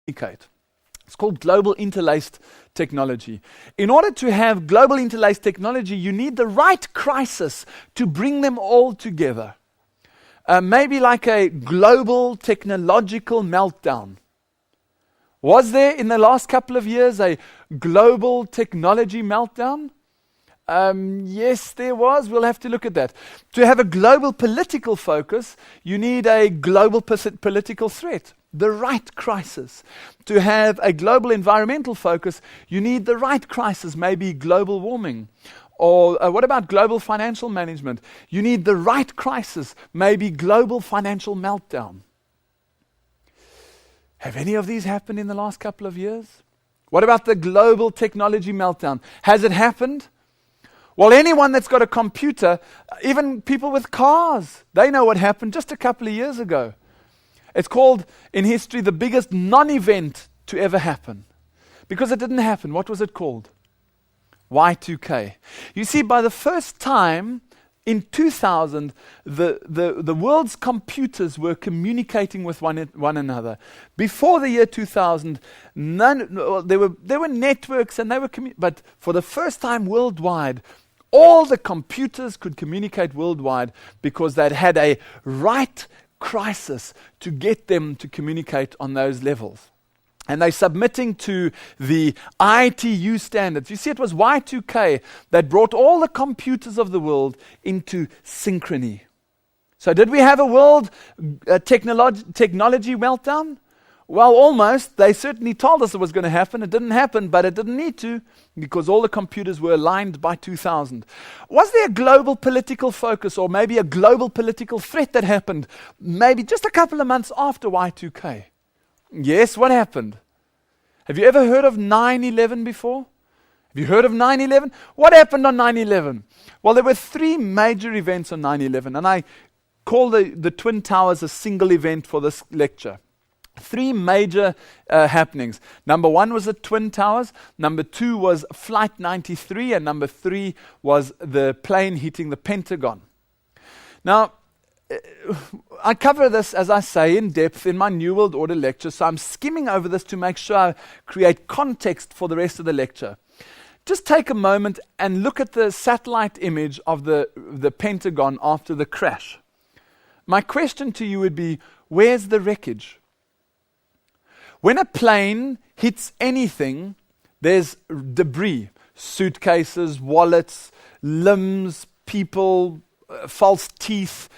communicate. It's called global interlaced technology. In order to have global interlaced technology, you need the right crisis to bring them all together. Maybe like a global technological meltdown. Was there in the last couple of years a global technology meltdown? Yes, there was. We'll have to look at that. To have a global political focus, you need a global political threat, the right crisis. To have a global environmental focus, you need the right crisis, maybe global warming. Or what about global financial management? You need the right crisis, maybe global financial meltdown. Have any of these happened in the last couple of years? What about the global technology meltdown? Has it happened? Well, anyone that's got a computer, even people with cars, they know what happened just a couple of years ago. It's called, in history, the biggest non-event to ever happen. Because it didn't happen. What was it called? Y2K. You see, by the first time in 2000, the world's computers were communicating with one another. Before the year 2000, there were networks and they were but for the first time worldwide, all the computers could communicate worldwide because they'd had a right crisis to get them to communicate on those levels. And they're submitting to the ITU standards. You see, it was Y2K that brought all the computers of the world into synchrony. So did we have a world technology meltdown? Well, almost. They certainly told us it was going to happen. It didn't happen, but it didn't need to because all the computers were aligned by 2000. Was there a global political focus or maybe a global political threat that happened maybe just a couple of months after Y2K? Yes, what happened? Have you ever heard of 9/11 before? Have you heard of 9/11? What happened on 9/11? Well, there were three major events on 9/11, and I call the Twin Towers a single event for this lecture. Three major happenings. Number one was the Twin Towers, number two was Flight 93, and number three was the plane hitting the Pentagon. Now, I cover this, as I say, in depth in my New World Order lecture, so I'm skimming over this to make sure I create context for the rest of the lecture. Just take a moment and look at the satellite image of the Pentagon after the crash. My question to you would be, where's the wreckage? When a plane hits anything, there's debris, suitcases, wallets, limbs, people, false teeth,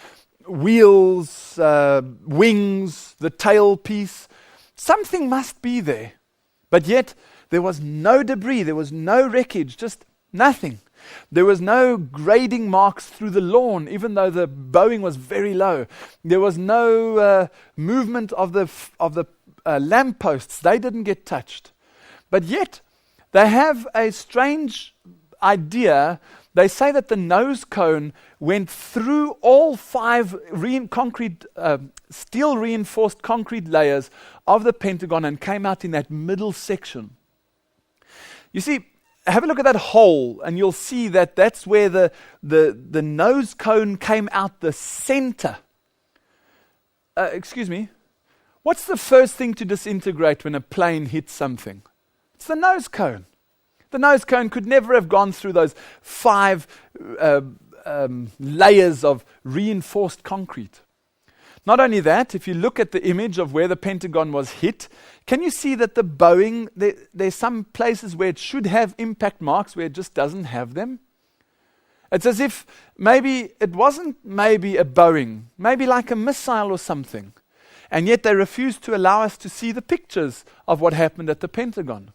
wheels, wings, the tailpiece. Something must be there. But yet, there was no debris, there was no wreckage, just nothing. There was no grading marks through the lawn, even though the Boeing was very low. There was no movement of the lampposts. They didn't get touched. But yet, they have a strange idea. They say that the nose cone went through all five steel reinforced concrete layers of the Pentagon and came out in that middle section. You see, have a look at that hole and you'll see that that's where the nose cone came out the center. Excuse me. What's the first thing to disintegrate when a plane hits something? It's the nose cone. The nose cone could never have gone through those five layers of reinforced concrete. Not only that, if you look at the image of where the Pentagon was hit, can you see that the Boeing, there's some places where it should have impact marks where it just doesn't have them? It's as if maybe it wasn't maybe a Boeing, maybe like a missile or something. And yet they refused to allow us to see the pictures of what happened at the Pentagon.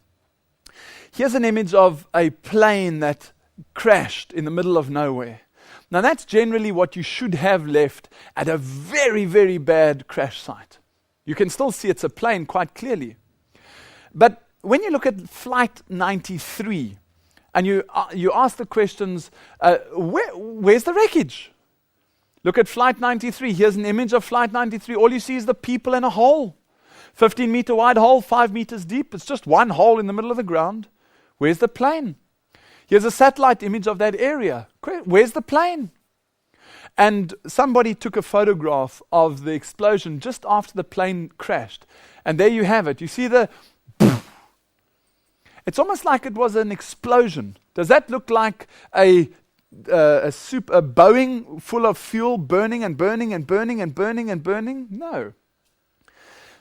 Here's an image of a plane that crashed in the middle of nowhere. Now that's generally what you should have left at a very, very bad crash site. You can still see it's a plane quite clearly. But when you look at Flight 93 and you ask the questions, where's the wreckage? Look at Flight 93. Here's an image of Flight 93. All you see is the people in a hole. 15-meter wide hole, 5 meters deep. It's just one hole in the middle of the ground. Where's the plane? Here's a satellite image of that area. Where's the plane? And somebody took a photograph of the explosion just after the plane crashed. And there you have it. You see the... It's almost like it was an explosion. Does that look like a Boeing full of fuel burning and burning and burning and burning and burning? No.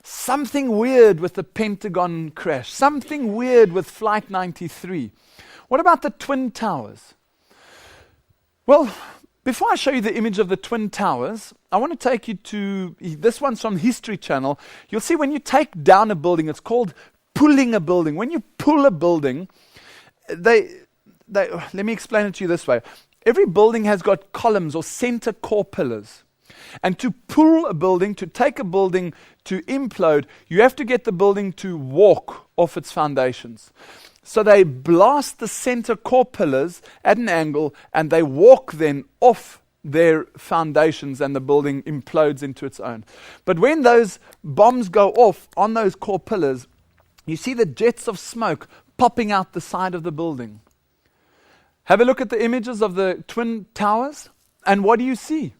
Something weird with the Pentagon crash. Something weird with Flight 93. What about the Twin Towers? Well, before I show you the image of the Twin Towers, I want to take you to, this one's from History Channel. You'll see when you take down a building, it's called pulling a building. When you pull a building, let me explain it to you this way. Every building has got columns or center core pillars. And to pull a building, to take a building to implode, you have to get the building to walk off its foundations. So they blast the center core pillars at an angle, and they walk then off their foundations, and the building implodes into its own. But when those bombs go off on those core pillars, you see the jets of smoke popping out the side of the building. Have a look at the images of the Twin Towers, and what do you see?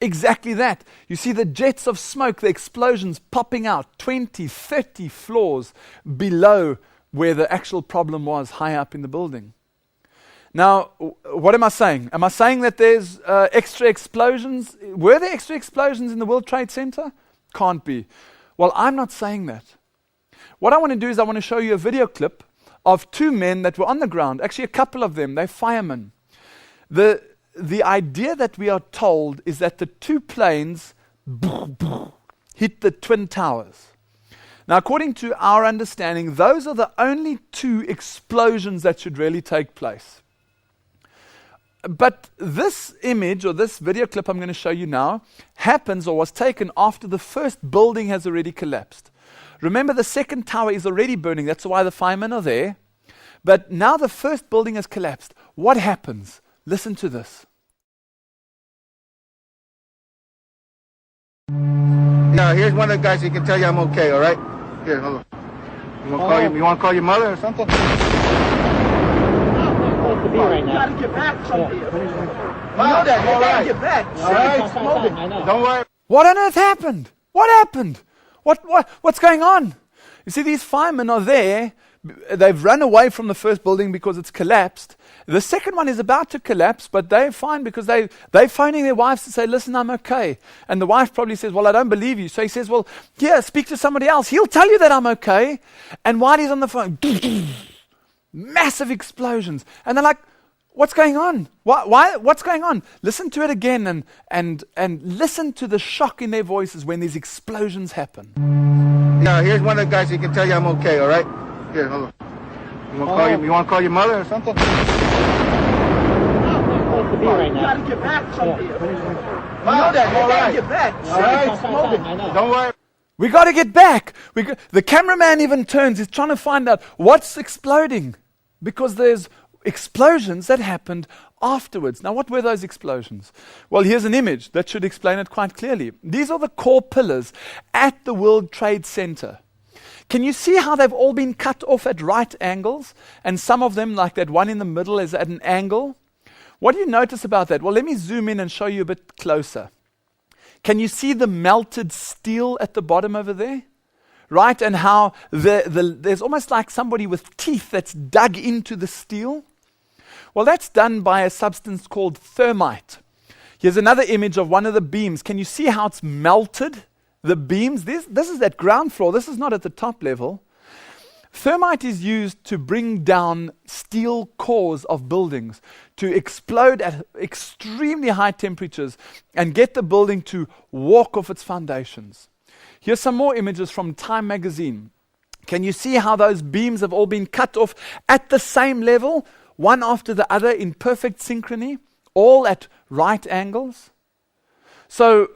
Exactly that. You see the jets of smoke, the explosions popping out 20, 30 floors below where the actual problem was, high up in the building. Now, what am I saying? Am I saying that there's extra explosions? Were there extra explosions in the World Trade Center? Can't be. Well, I'm not saying that. What I want to do is I want to show you a video clip of two men that were on the ground, actually a couple of them, they're firemen. The idea that we are told is that the two planes hit the Twin Towers. Now, according to our understanding, those are the only two explosions that should really take place. But this image or this video clip I'm going to show you now happens or was taken after the first building has already collapsed. Remember, the second tower is already burning. That's why the firemen are there. But now the first building has collapsed. What happens? Listen to this. Now, here's one of the guys who can tell you I'm okay, all right? Here, hold on. You want to call your mother or something? To be right now. You gotta get back from here. You know that. You all gotta right. get back. All right. I know. Don't worry. What on earth happened? What happened? What's going on? You see, these firemen are there. They've run away from the first building because it's collapsed. The second one is about to collapse, but they're fine because they're phoning their wives to say, listen, I'm okay. And the wife probably says, well, I don't believe you. So he says, well, yeah, speak to somebody else. He'll tell you that I'm okay. And while he's on the phone, massive explosions. And they're like, what's going on? Why? What's going on? Listen to it again and listen to the shock in their voices when these explosions happen. Now, here's one of the guys who can tell you I'm okay, all right? Here, hold on. You want to call your mother or something? To be right You now. gotta get back from here. You know that. You all gotta right. get back. All right. I know. Don't worry. We got to get back. The cameraman even turns. He's trying to find out what's exploding because there's explosions that happened afterwards. Now, what were those explosions? Well, here's an image that should explain it quite clearly. These are the core pillars at the World Trade Center. Can you see how they've all been cut off at right angles? And some of them, like that one in the middle, is at an angle. What do you notice about that? Well, let me zoom in and show you a bit closer. Can you see the melted steel at the bottom over there? Right? And how there's almost like somebody with teeth that's dug into the steel. Well, that's done by a substance called thermite. Here's another image of one of the beams. Can you see how it's melted? The beams, this is at ground floor. This is not at the top level. Thermite is used to bring down steel cores of buildings, to explode at extremely high temperatures and get the building to walk off its foundations. Here's some more images from Time magazine. Can you see how those beams have all been cut off at the same level, one after the other in perfect synchrony, all at right angles? So,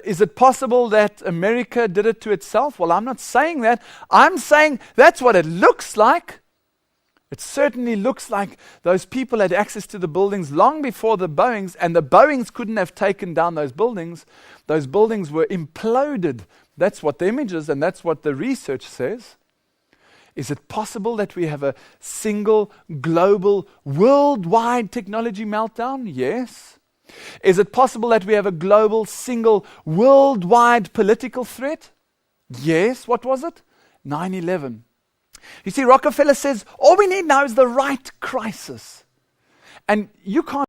is it possible that America did it to itself? Well, I'm not saying that. I'm saying that's what it looks like. It certainly looks like those people had access to the buildings long before the Boeings, and the Boeings couldn't have taken down those buildings. Those buildings were imploded. That's what the image is, and that's what the research says. Is it possible that we have a single, global, worldwide technology meltdown? Yes. Is it possible that we have a global, single, worldwide political threat? Yes. What was it? 9/11. You see, Rockefeller says all we need now is the right crisis. And you can't